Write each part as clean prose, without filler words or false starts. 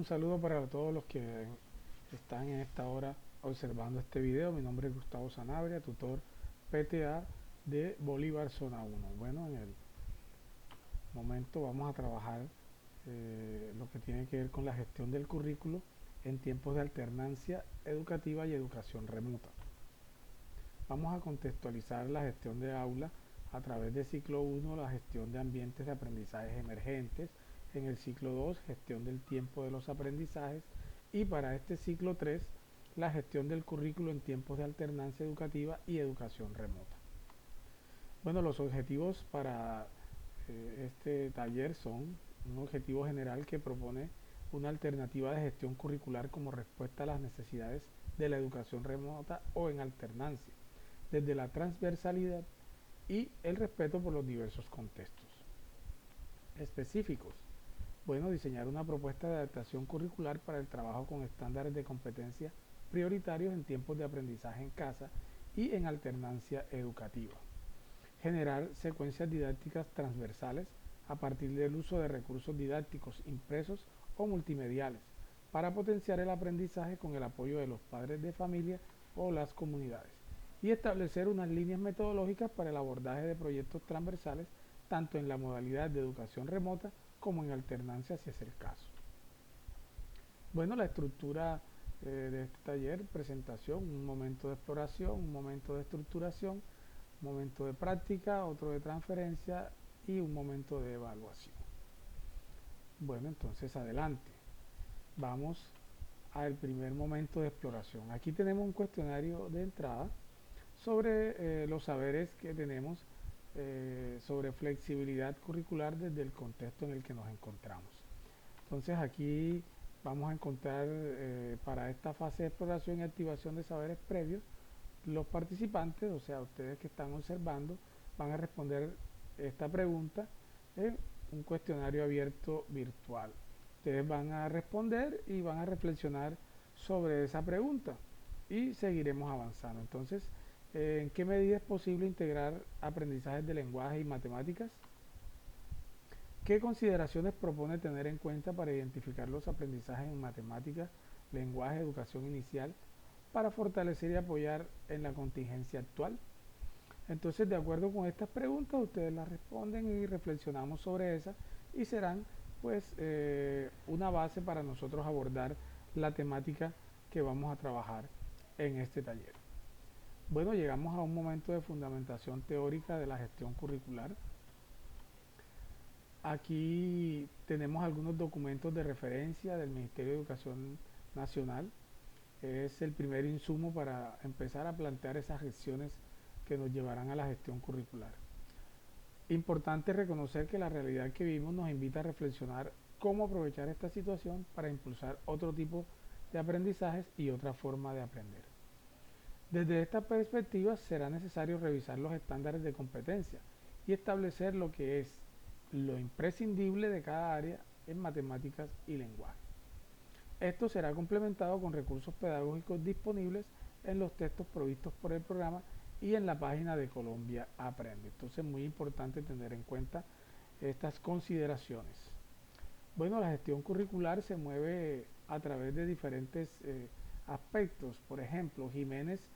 un saludo para todos los que están en esta hora observando este video. Mi nombre es Gustavo Sanabria, tutor PTA de Bolívar Zona 1. Bueno, en el momento vamos a trabajar lo que tiene que ver con la gestión del currículo en tiempos de alternancia educativa y educación remota. Vamos a contextualizar la gestión de aula a través del ciclo 1, la gestión de ambientes de aprendizajes emergentes, en el ciclo 2, gestión del tiempo de los aprendizajes, y para este ciclo 3, la gestión del currículo en tiempos de alternancia educativa y educación remota. Bueno, los objetivos para este taller son un objetivo general que propone una alternativa de gestión curricular como respuesta a las necesidades de la educación remota o en alternancia, desde la transversalidad y el respeto por los diversos contextos específicos. Bueno, diseñar una propuesta de adaptación curricular para el trabajo con estándares de competencia prioritarios en tiempos de aprendizaje en casa y en alternancia educativa. Generar secuencias didácticas transversales a partir del uso de recursos didácticos impresos o multimediales para potenciar el aprendizaje con el apoyo de los padres de familia o las comunidades. Y establecer unas líneas metodológicas para el abordaje de proyectos transversales tanto en la modalidad de educación remota como en alternancia si es el caso. Bueno, la estructura de este taller: presentación, un momento de exploración, un momento de estructuración, un momento de práctica, otro de transferencia y un momento de evaluación. Bueno, entonces adelante. Vamos al primer momento de exploración. Aquí tenemos un cuestionario de entrada sobre los saberes que tenemos sobre flexibilidad curricular desde el contexto en el que nos encontramos. Entonces aquí vamos a encontrar para esta fase de exploración y activación de saberes previos, los participantes, o sea, ustedes que están observando, van a responder esta pregunta en un cuestionario abierto virtual. Ustedes van a responder y van a reflexionar sobre esa pregunta y seguiremos avanzando. Entonces, ¿en qué medida es posible integrar aprendizajes de lenguaje y matemáticas? ¿Qué consideraciones propone tener en cuenta para identificar los aprendizajes en matemáticas, lenguaje, educación inicial, para fortalecer y apoyar en la contingencia actual? Entonces, de acuerdo con estas preguntas, ustedes las responden y reflexionamos sobre esas y serán pues una base para nosotros abordar la temática que vamos a trabajar en este taller. Bueno, llegamos a un momento de fundamentación teórica de la gestión curricular. Aquí tenemos algunos documentos de referencia del Ministerio de Educación Nacional. Es el primer insumo para empezar a plantear esas gestiones que nos llevarán a la gestión curricular. Importante reconocer que la realidad que vivimos nos invita a reflexionar cómo aprovechar esta situación para impulsar otro tipo de aprendizajes y otra forma de aprender. Desde esta perspectiva será necesario revisar los estándares de competencia y establecer lo que es lo imprescindible de cada área en matemáticas y lenguaje. Esto será complementado con recursos pedagógicos disponibles en los textos provistos por el programa y en la página de Colombia Aprende. Entonces es muy importante tener en cuenta estas consideraciones. Bueno, la gestión curricular se mueve a través de diferentes aspectos. Por ejemplo, Jiménez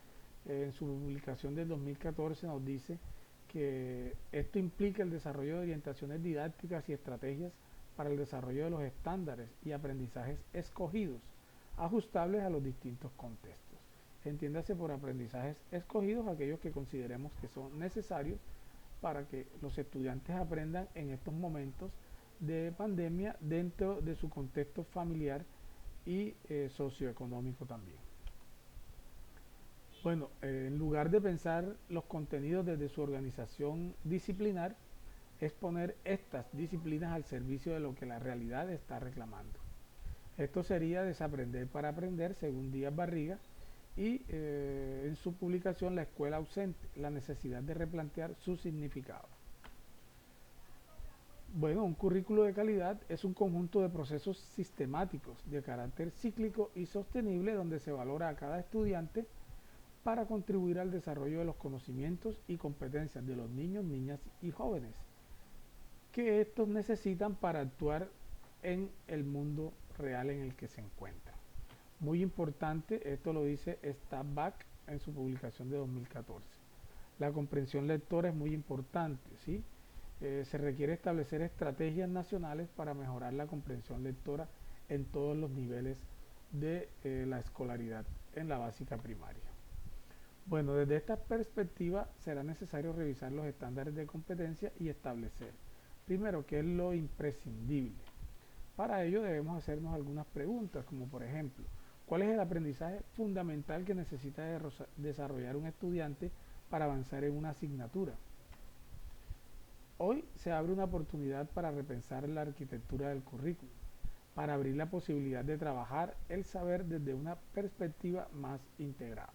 en su publicación del 2014 nos dice que esto implica el desarrollo de orientaciones didácticas y estrategias para el desarrollo de los estándares y aprendizajes escogidos, ajustables a los distintos contextos. Entiéndase por aprendizajes escogidos aquellos que consideremos que son necesarios para que los estudiantes aprendan en estos momentos de pandemia dentro de su contexto familiar y socioeconómico también. Bueno, en lugar de pensar los contenidos desde su organización disciplinar, es poner estas disciplinas al servicio de lo que la realidad está reclamando. Esto sería desaprender para aprender, según Díaz Barriga, y en su publicación La escuela ausente, la necesidad de replantear su significado. Bueno, un currículo de calidad es un conjunto de procesos sistemáticos de carácter cíclico y sostenible donde se valora a cada estudiante para contribuir al desarrollo de los conocimientos y competencias de los niños, niñas y jóvenes que estos necesitan para actuar en el mundo real en el que se encuentran. Muy importante, esto lo dice Stabback en su publicación de 2014. La comprensión lectora es muy importante, ¿sí? Se requiere establecer estrategias nacionales para mejorar la comprensión lectora en todos los niveles de la escolaridad en la básica primaria. Bueno, desde esta perspectiva será necesario revisar los estándares de competencia y establecer, primero, qué es lo imprescindible. Para ello debemos hacernos algunas preguntas, como por ejemplo, ¿cuál es el aprendizaje fundamental que necesita desarrollar un estudiante para avanzar en una asignatura? Hoy se abre una oportunidad para repensar la arquitectura del currículum, para abrir la posibilidad de trabajar el saber desde una perspectiva más integrada.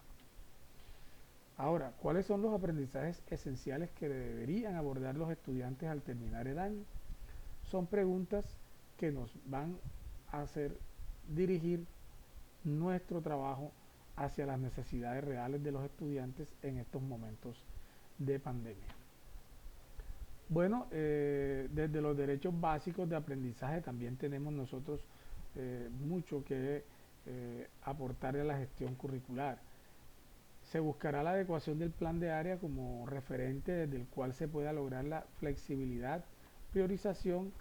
Ahora, ¿cuáles son los aprendizajes esenciales que deberían abordar los estudiantes al terminar el año? Son preguntas que nos van a hacer dirigir nuestro trabajo hacia las necesidades reales de los estudiantes en estos momentos de pandemia. Bueno, desde los derechos básicos de aprendizaje también tenemos nosotros mucho que aportar a la gestión curricular. Se buscará la adecuación del plan de área como referente desde el cual se pueda lograr la flexibilidad, priorización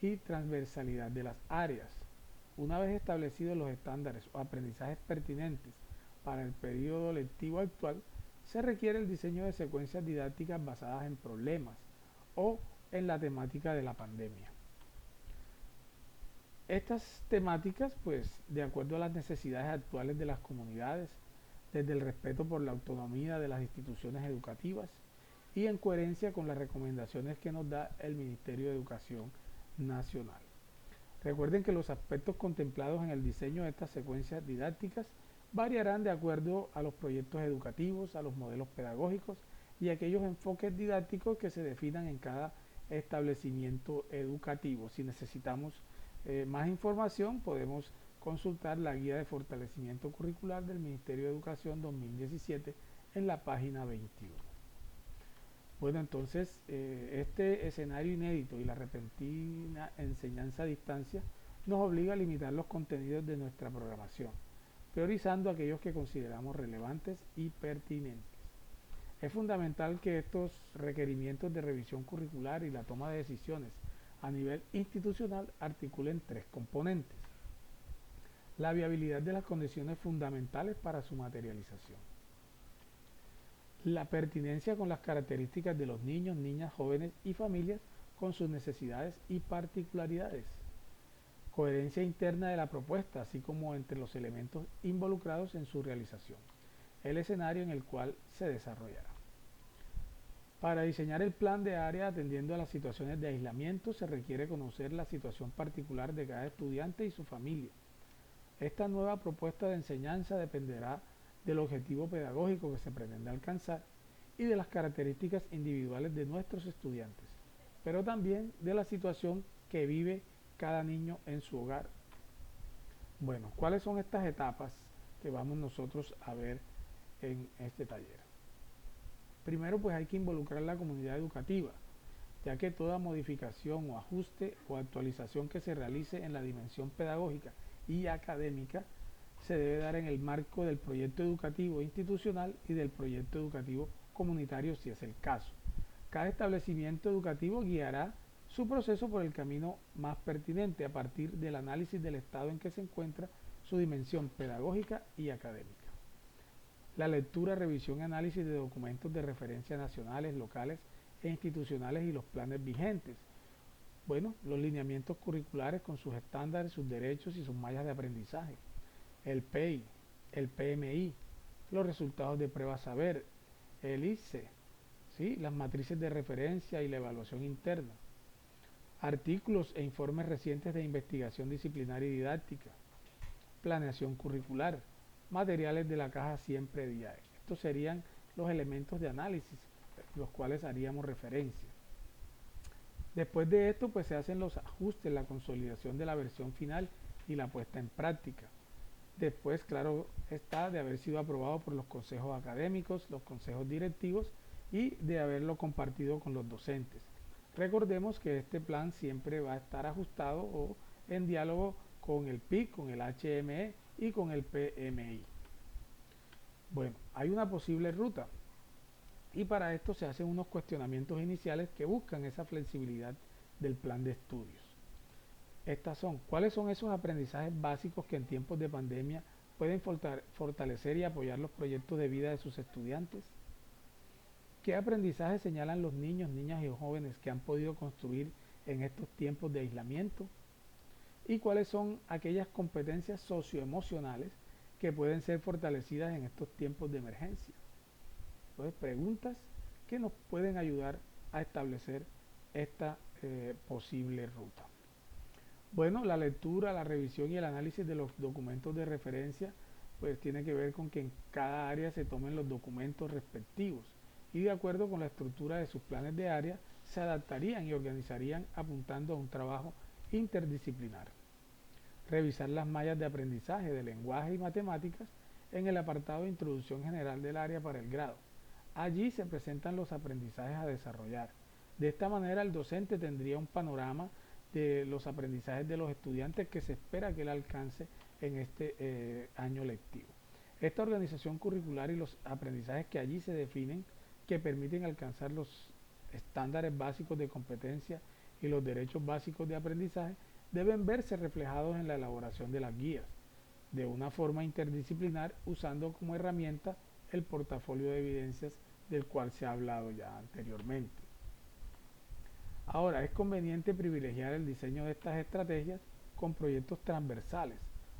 y transversalidad de las áreas. Una vez establecidos los estándares o aprendizajes pertinentes para el periodo lectivo actual, se requiere el diseño de secuencias didácticas basadas en problemas o en la temática de la pandemia. Estas temáticas, pues, de acuerdo a las necesidades actuales de las comunidades, desde el respeto por la autonomía de las instituciones educativas y en coherencia con las recomendaciones que nos da el Ministerio de Educación Nacional. Recuerden que los aspectos contemplados en el diseño de estas secuencias didácticas variarán de acuerdo a los proyectos educativos, a los modelos pedagógicos y a aquellos enfoques didácticos que se definan en cada establecimiento educativo. Si necesitamos más información, podemos consultar la guía de fortalecimiento curricular del Ministerio de Educación 2017 en la página 21. Bueno, entonces este escenario inédito y la repentina enseñanza a distancia nos obliga a limitar los contenidos de nuestra programación, priorizando aquellos que consideramos relevantes y pertinentes. Es fundamental que estos requerimientos de revisión curricular y la toma de decisiones a nivel institucional articulen tres componentes: la viabilidad de las condiciones fundamentales para su materialización, la pertinencia con las características de los niños, niñas, jóvenes y familias con sus necesidades y particularidades, coherencia interna de la propuesta, así como entre los elementos involucrados en su realización, el escenario en el cual se desarrollará. Para diseñar el plan de área atendiendo a las situaciones de aislamiento se requiere conocer la situación particular de cada estudiante y su familia. Esta nueva propuesta de enseñanza dependerá del objetivo pedagógico que se pretende alcanzar y de las características individuales de nuestros estudiantes, pero también de la situación que vive cada niño en su hogar. Bueno, ¿cuáles son estas etapas que vamos nosotros a ver en este taller? Primero, pues hay que involucrar a la comunidad educativa, ya que toda modificación o ajuste o actualización que se realice en la dimensión pedagógica y académica se debe dar en el marco del proyecto educativo institucional y del proyecto educativo comunitario si es el caso. Cada establecimiento educativo guiará su proceso por el camino más pertinente a partir del análisis del estado en que se encuentra su dimensión pedagógica y académica. La lectura, revisión y análisis de documentos de referencia nacionales, locales e institucionales y los planes vigentes. Bueno, los lineamientos curriculares con sus estándares, sus derechos y sus mallas de aprendizaje. El PEI, el PMI, los resultados de prueba saber, el ICE, ¿sí? Las matrices de referencia y la evaluación interna. Artículos e informes recientes de investigación disciplinaria y didáctica. Planeación curricular. Materiales de la caja siempre DIAE. Estos serían los elementos de análisis, los cuales haríamos referencia. Después de esto, pues se hacen los ajustes, la consolidación de la versión final y la puesta en práctica. Después, claro está, de haber sido aprobado por los consejos académicos, los consejos directivos y de haberlo compartido con los docentes. Recordemos que este plan siempre va a estar ajustado o en diálogo con el PIC, con el HME y con el PMI. Bueno, hay una posible ruta y para esto se hacen unos cuestionamientos iniciales que buscan esa flexibilidad del plan de estudios. Estas son, ¿cuáles son esos aprendizajes básicos que en tiempos de pandemia pueden fortalecer y apoyar los proyectos de vida de sus estudiantes? ¿Qué aprendizajes señalan los niños, niñas y jóvenes que han podido construir en estos tiempos de aislamiento? ¿Y cuáles son aquellas competencias socioemocionales que pueden ser fortalecidas en estos tiempos de emergencia? Entonces, preguntas que nos pueden ayudar a establecer esta posible ruta. Bueno, la lectura, la revisión y el análisis de los documentos de referencia pues tiene que ver con que en cada área se tomen los documentos respectivos y de acuerdo con la estructura de sus planes de área se adaptarían y organizarían apuntando a un trabajo interdisciplinar. Revisar las mallas de aprendizaje de lenguaje y matemáticas en el apartado de Introducción General del área para el grado. Allí se presentan los aprendizajes a desarrollar. De esta manera el docente tendría un panorama de los aprendizajes de los estudiantes que se espera que él alcance en este año lectivo. Esta organización curricular y los aprendizajes que allí se definen que permiten alcanzar los estándares básicos de competencia y los derechos básicos de aprendizaje deben verse reflejados en la elaboración de las guías de una forma interdisciplinar usando como herramienta el portafolio de evidencias del cual se ha hablado ya anteriormente. Ahora, es conveniente privilegiar el diseño de estas estrategias con proyectos transversales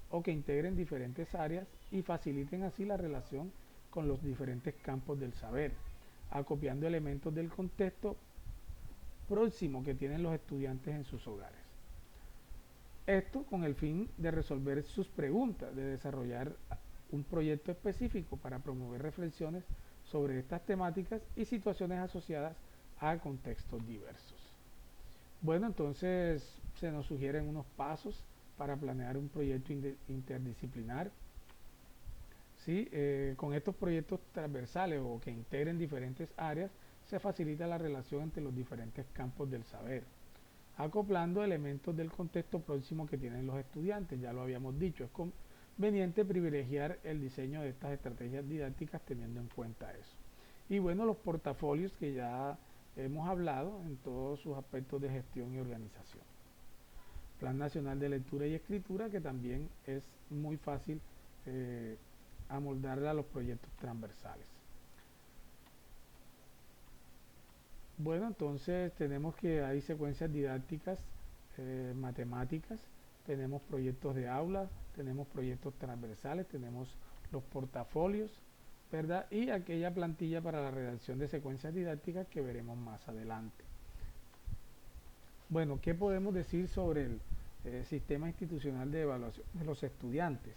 o que integren diferentes áreas y faciliten así la relación con los diferentes campos del saber, acopiando elementos del contexto próximo que tienen los estudiantes en sus hogares. Esto con el fin de resolver sus preguntas, de desarrollar un proyecto específico para promover reflexiones sobre estas temáticas y situaciones asociadas a contextos diversos. Bueno, entonces se nos sugieren unos pasos para planear un proyecto interdisciplinar. ¿Sí? Con estos proyectos transversales o que integren diferentes áreas, se facilita la relación entre los diferentes campos del saber, acoplando elementos del contexto próximo que tienen los estudiantes. Ya lo habíamos dicho, es conveniente privilegiar el diseño de estas estrategias didácticas teniendo en cuenta eso. Y bueno, los portafolios que ya hemos hablado en todos sus aspectos de gestión y organización. Plan Nacional de Lectura y Escritura, que también es muy fácil amoldarla a los proyectos transversales. Bueno, entonces tenemos que hay secuencias didácticas, matemáticas, tenemos proyectos de aula, tenemos proyectos transversales, tenemos los portafolios, ¿verdad? Y aquella plantilla para la redacción de secuencias didácticas que veremos más adelante. Bueno, ¿qué podemos decir sobre el sistema institucional de evaluación de los estudiantes?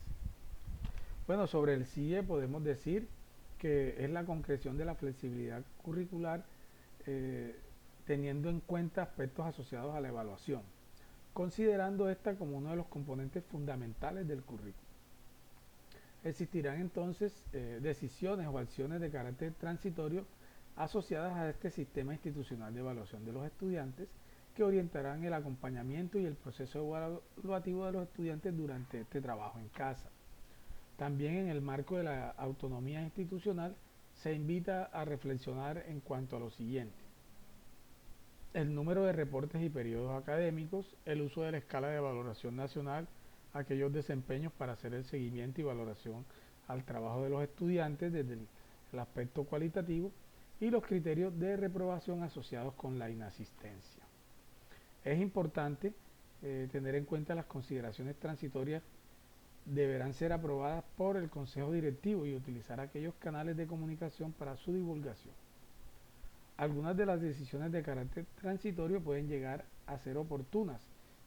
Bueno, sobre el CIE podemos decir que es la concreción de la flexibilidad curricular teniendo en cuenta aspectos asociados a la evaluación, considerando esta como uno de los componentes fundamentales del currículo. Existirán entonces decisiones o acciones de carácter transitorio asociadas a este sistema institucional de evaluación de los estudiantes que orientarán el acompañamiento y el proceso evaluativo de los estudiantes durante este trabajo en casa. También en el marco de la autonomía institucional se invita a reflexionar en cuanto a lo siguiente: el número de reportes y periodos académicos, el uso de la escala de valoración nacional, aquellos desempeños para hacer el seguimiento y valoración al trabajo de los estudiantes desde el aspecto cualitativo y los criterios de reprobación asociados con la inasistencia. Es importante tener en cuenta las consideraciones transitorias deberán ser aprobadas por el Consejo Directivo y utilizar aquellos canales de comunicación para su divulgación. Algunas de las decisiones de carácter transitorio pueden llegar a ser oportunas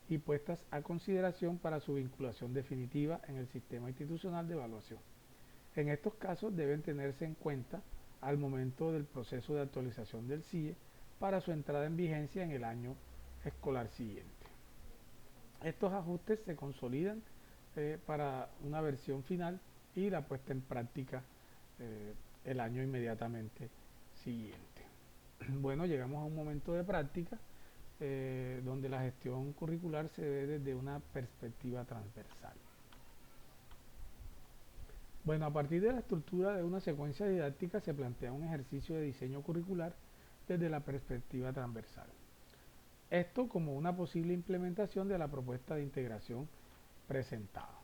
y puestas a consideración para su vinculación definitiva en el sistema institucional de evaluación. En estos casos deben tenerse en cuenta al momento del proceso de actualización del CIE para su entrada en vigencia en el año escolar siguiente. Estos ajustes se consolidan para una versión final y la puesta en práctica el año inmediatamente siguiente. Bueno, llegamos a un momento de práctica donde la gestión curricular se ve desde una perspectiva transversal. Bueno, a partir de la estructura de una secuencia didáctica se plantea un ejercicio de diseño curricular desde la perspectiva transversal. Esto como una posible implementación de la propuesta de integración presentada.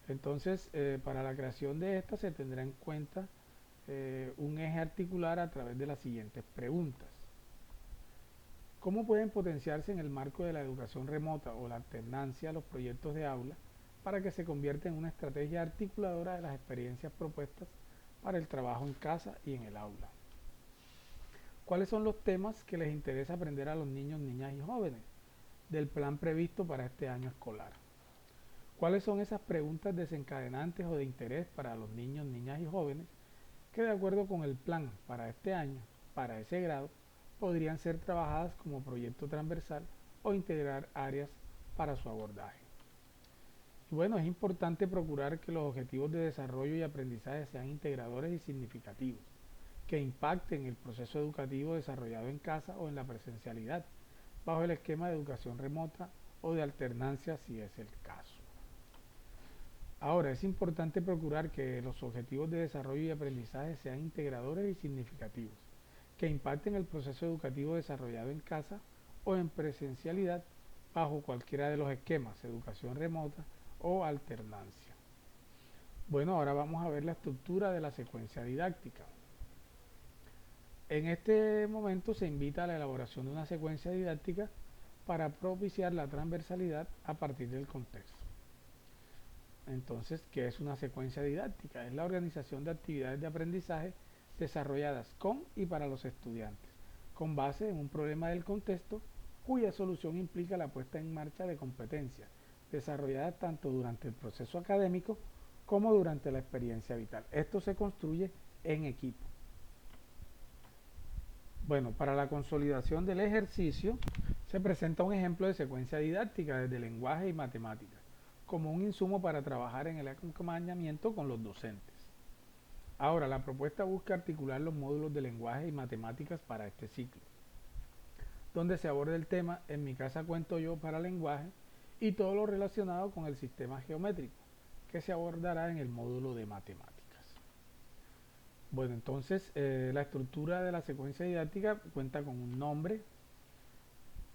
Entonces, para la creación de esta se tendrá en cuenta un eje articular a través de las siguientes preguntas. ¿Cómo pueden potenciarse en el marco de la educación remota o la alternancia los proyectos de aula para que se convierta en una estrategia articuladora de las experiencias propuestas para el trabajo en casa y en el aula? ¿Cuáles son los temas que les interesa aprender a los niños, niñas y jóvenes del plan previsto para este año escolar? ¿Cuáles son esas preguntas desencadenantes o de interés para los niños, niñas y jóvenes que de acuerdo con el plan para este año, para ese grado, podrían ser trabajadas como proyecto transversal o integrar áreas para su abordaje? Y bueno, es importante procurar que los objetivos de desarrollo y aprendizaje sean integradores y significativos, que impacten el proceso educativo desarrollado en casa o en la presencialidad, bajo el esquema de educación remota o de alternancia si es el caso. Ahora, es importante procurar que los objetivos de desarrollo y aprendizaje sean integradores y significativos, que impacten el proceso educativo desarrollado en casa o en presencialidad bajo cualquiera de los esquemas, educación remota o alternancia. Bueno, ahora vamos a ver la estructura de la secuencia didáctica. En este momento se invita a la elaboración de una secuencia didáctica para propiciar la transversalidad a partir del contexto. Entonces, ¿qué es una secuencia didáctica? Es la organización de actividades de aprendizaje desarrolladas con y para los estudiantes, con base en un problema del contexto cuya solución implica la puesta en marcha de competencias desarrolladas tanto durante el proceso académico como durante la experiencia vital. Esto se construye en equipo. Bueno, para la consolidación del ejercicio se presenta un ejemplo de secuencia didáctica desde lenguaje y matemáticas, como un insumo para trabajar en el acompañamiento con los docentes. Ahora, la propuesta busca articular los módulos de lenguaje y matemáticas para este ciclo, donde se aborda el tema En mi casa cuento yo para lenguaje y todo lo relacionado con el sistema geométrico, que se abordará en el módulo de matemáticas. Bueno, entonces la estructura de la secuencia didáctica cuenta con un nombre,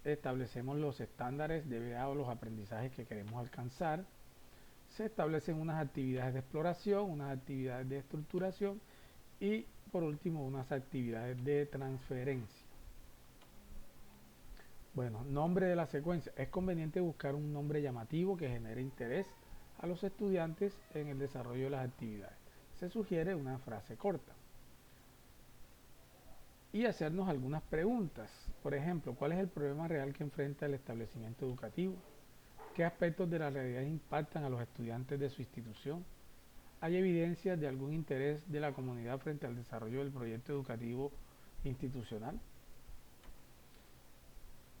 establecemos los estándares de los aprendizajes que queremos alcanzar, se establecen unas actividades de exploración, unas actividades de estructuración y por último unas actividades de transferencia. Bueno, nombre de la secuencia. Es conveniente buscar un nombre llamativo que genere interés a los estudiantes en el desarrollo de las actividades. Se sugiere una frase corta. Y hacernos algunas preguntas. Por ejemplo, ¿cuál es el problema real que enfrenta el establecimiento educativo? ¿Qué aspectos de la realidad impactan a los estudiantes de su institución? ¿Hay evidencias de algún interés de la comunidad frente al desarrollo del proyecto educativo institucional?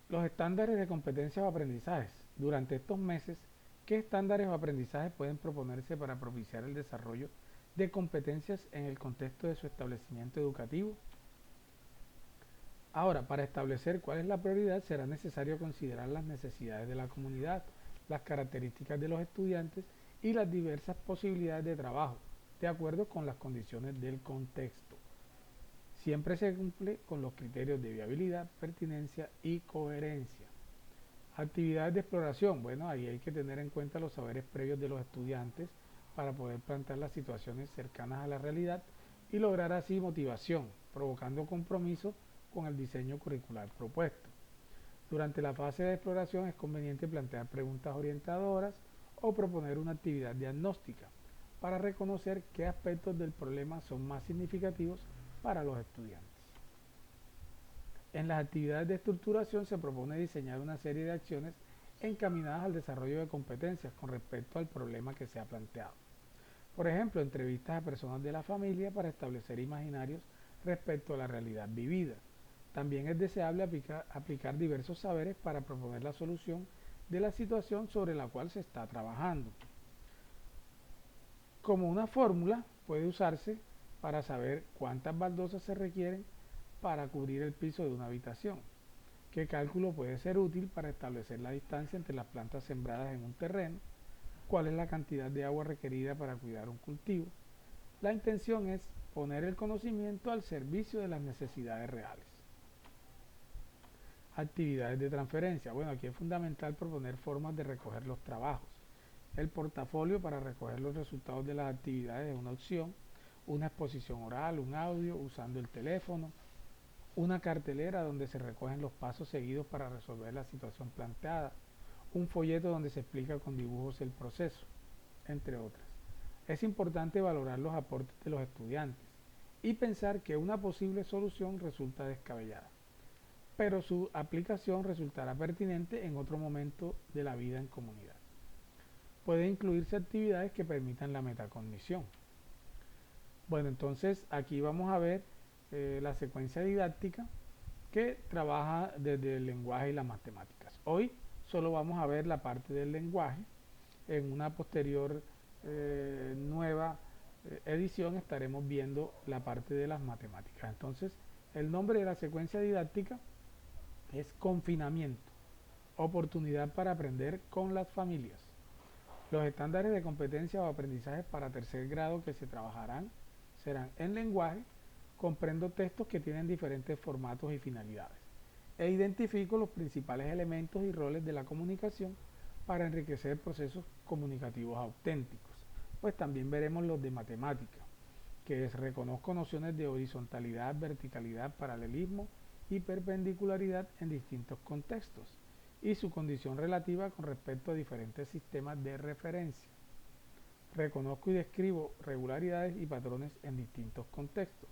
Los estándares de competencias o aprendizajes. Durante estos meses, ¿qué estándares o aprendizajes pueden proponerse para propiciar el desarrollo de competencias en el contexto de su establecimiento educativo? Ahora, para establecer cuál es la prioridad, será necesario considerar las necesidades de la comunidad, las características de los estudiantes y las diversas posibilidades de trabajo, de acuerdo con las condiciones del contexto. Siempre se cumple con los criterios de viabilidad, pertinencia y coherencia. Actividades de exploración. Bueno, ahí hay que tener en cuenta los saberes previos de los estudiantes para poder plantear las situaciones cercanas a la realidad y lograr así motivación, provocando compromiso con el diseño curricular propuesto. Durante la fase de exploración es conveniente plantear preguntas orientadoras o proponer una actividad diagnóstica para reconocer qué aspectos del problema son más significativos para los estudiantes. En las actividades de estructuración se propone diseñar una serie de acciones encaminadas al desarrollo de competencias con respecto al problema que se ha planteado. Por ejemplo, entrevistas a personas de la familia para establecer imaginarios respecto a la realidad vivida. También es deseable aplicar diversos saberes para proponer la solución de la situación sobre la cual se está trabajando. Como una fórmula puede usarse para saber cuántas baldosas se requieren para cubrir el piso de una habitación, qué cálculo puede ser útil para establecer la distancia entre las plantas sembradas en un terreno, cuál es la cantidad de agua requerida para cuidar un cultivo. La intención es poner el conocimiento al servicio de las necesidades reales. Actividades de transferencia. Bueno, aquí es fundamental proponer formas de recoger los trabajos. El portafolio para recoger los resultados de las actividades es una opción, una exposición oral, un audio usando el teléfono, una cartelera donde se recogen los pasos seguidos para resolver la situación planteada, un folleto donde se explica con dibujos el proceso, entre otras. Es importante valorar los aportes de los estudiantes y pensar que una posible solución resulta descabellada, pero su aplicación resultará pertinente en otro momento de la vida en comunidad. Puede incluirse actividades que permitan la metacognición. Bueno, entonces aquí vamos a ver la secuencia didáctica que trabaja desde el lenguaje y las matemáticas. Hoy solo vamos a ver la parte del lenguaje. En una posterior nueva edición estaremos viendo la parte de las matemáticas. Entonces, el nombre de la secuencia didáctica es confinamiento, oportunidad para aprender con las familias. Los estándares de competencia o aprendizaje para tercer grado que se trabajarán serán en lenguaje, comprendo textos que tienen diferentes formatos y finalidades, e identifico los principales elementos y roles de la comunicación para enriquecer procesos comunicativos auténticos. Pues también veremos los de matemática, que es reconozco nociones de horizontalidad, verticalidad, paralelismo y perpendicularidad en distintos contextos y su condición relativa con respecto a diferentes sistemas de referencia. Reconozco y describo regularidades y patrones en distintos contextos,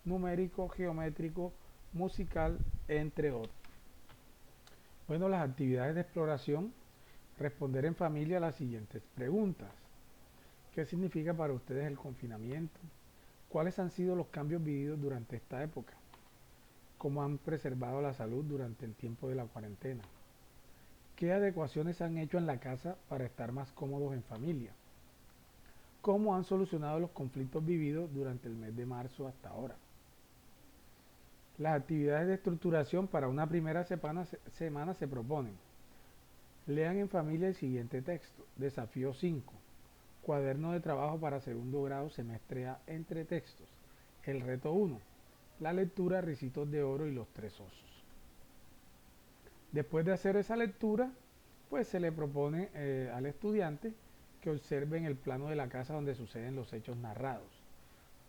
numérico, geométrico, musical, entre otros. Bueno, las actividades de exploración, responder en familia a las siguientes preguntas. ¿Qué significa para ustedes el confinamiento? ¿Cuáles han sido los cambios vividos durante esta época? ¿Cómo han preservado la salud durante el tiempo de la cuarentena? ¿Qué adecuaciones han hecho en la casa para estar más cómodos en familia? ¿Cómo han solucionado los conflictos vividos durante el mes de marzo hasta ahora? Las actividades de estructuración para una primera semana se proponen. Lean en familia el siguiente texto. Desafío 5. Cuaderno de trabajo para segundo grado semestre A entre textos. El reto 1. La lectura Ricitos de Oro y los Tres Osos. Después de hacer esa lectura, pues se le propone al estudiante que observen el plano de la casa donde suceden los hechos narrados.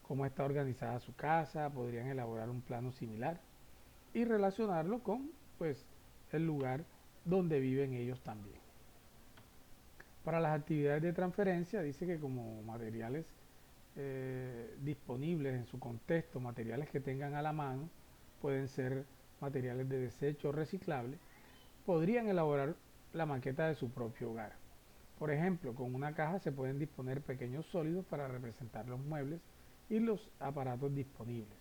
Cómo está organizada su casa, podrían elaborar un plano similar y relacionarlo con pues el lugar donde viven ellos también. Para las actividades de transferencia dice que como materiales disponibles en su contexto, materiales que tengan a la mano, pueden ser materiales de desecho reciclable, podrían elaborar la maqueta de su propio hogar. Por ejemplo, con una caja se pueden disponer pequeños sólidos para representar los muebles y los aparatos disponibles.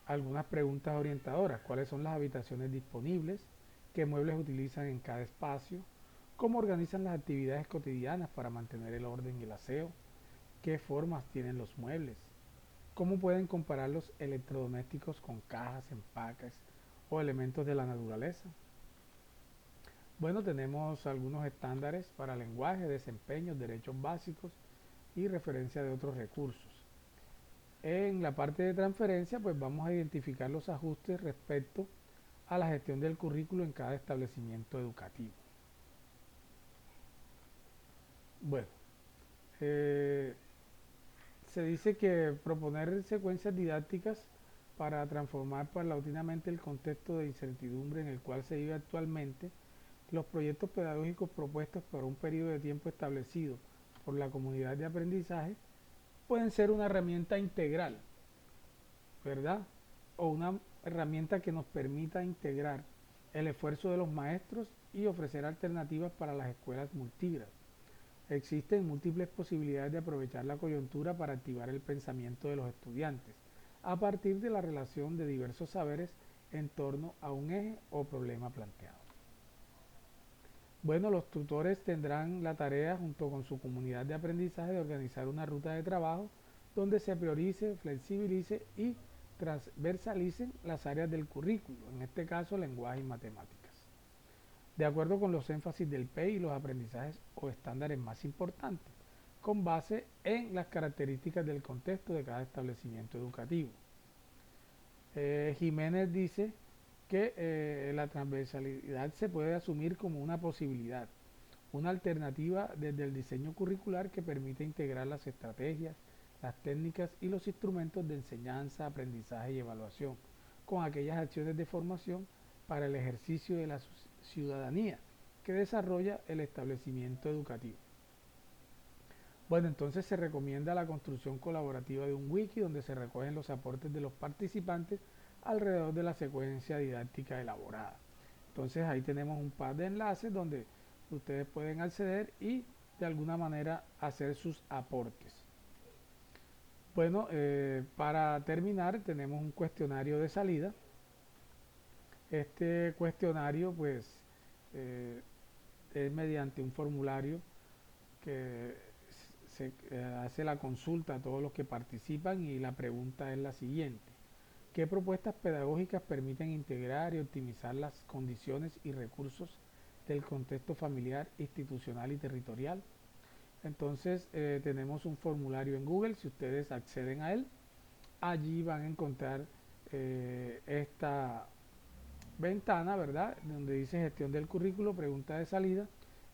Algunas preguntas orientadoras: ¿cuáles son las habitaciones disponibles? ¿Qué muebles utilizan en cada espacio? ¿Cómo organizan las actividades cotidianas para mantener el orden y el aseo? ¿Qué formas tienen los muebles? ¿Cómo pueden comparar los electrodomésticos con cajas, empaques o elementos de la naturaleza? Bueno, tenemos algunos estándares para lenguaje, desempeño, derechos básicos y referencia de otros recursos. En la parte de transferencia, pues vamos a identificar los ajustes respecto a la gestión del currículo en cada establecimiento educativo. Bueno, eh, se dice que proponer secuencias didácticas para transformar paulatinamente el contexto de incertidumbre en el cual se vive actualmente, los proyectos pedagógicos propuestos para un periodo de tiempo establecido por la comunidad de aprendizaje pueden ser una herramienta integral, ¿verdad? O una herramienta que nos permita integrar el esfuerzo de los maestros y ofrecer alternativas para las escuelas multigrado. Existen múltiples posibilidades de aprovechar la coyuntura para activar el pensamiento de los estudiantes a partir de la relación de diversos saberes en torno a un eje o problema planteado. Bueno, los tutores tendrán la tarea junto con su comunidad de aprendizaje de organizar una ruta de trabajo donde se priorice, flexibilice y transversalicen las áreas del currículo, en este caso lenguaje y matemáticas, de acuerdo con los énfasis del PEI y los aprendizajes o estándares más importantes, con base en las características del contexto de cada establecimiento educativo. Jiménez dice que la transversalidad se puede asumir como una posibilidad, una alternativa desde el diseño curricular que permite integrar las estrategias, las técnicas y los instrumentos de enseñanza, aprendizaje y evaluación con aquellas acciones de formación para el ejercicio de la ciudadanía que desarrolla el establecimiento educativo. Bueno, entonces se recomienda la construcción colaborativa de un wiki donde se recogen los aportes de los participantes alrededor de la secuencia didáctica elaborada. Entonces ahí tenemos un par de enlaces donde ustedes pueden acceder y de alguna manera hacer sus aportes. Bueno, para terminar tenemos un cuestionario de salida. Este cuestionario pues es mediante un formulario que se hace la consulta a todos los que participan y la pregunta es la siguiente. ¿Qué propuestas pedagógicas permiten integrar y optimizar las condiciones y recursos del contexto familiar, institucional y territorial? Entonces tenemos un formulario en Google, si ustedes acceden a él, allí van a encontrar esta ventana, ¿verdad? Donde dice gestión del currículo, pregunta de salida,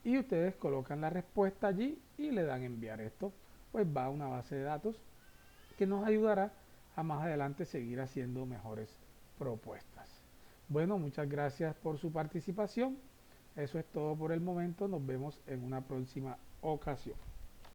y ustedes colocan la respuesta allí y le dan enviar. Esto pues va a una base de datos que nos ayudará a más adelante seguir haciendo mejores propuestas. Bueno, muchas gracias por su participación. Eso es todo por el momento. Nos vemos en una próxima ocasión.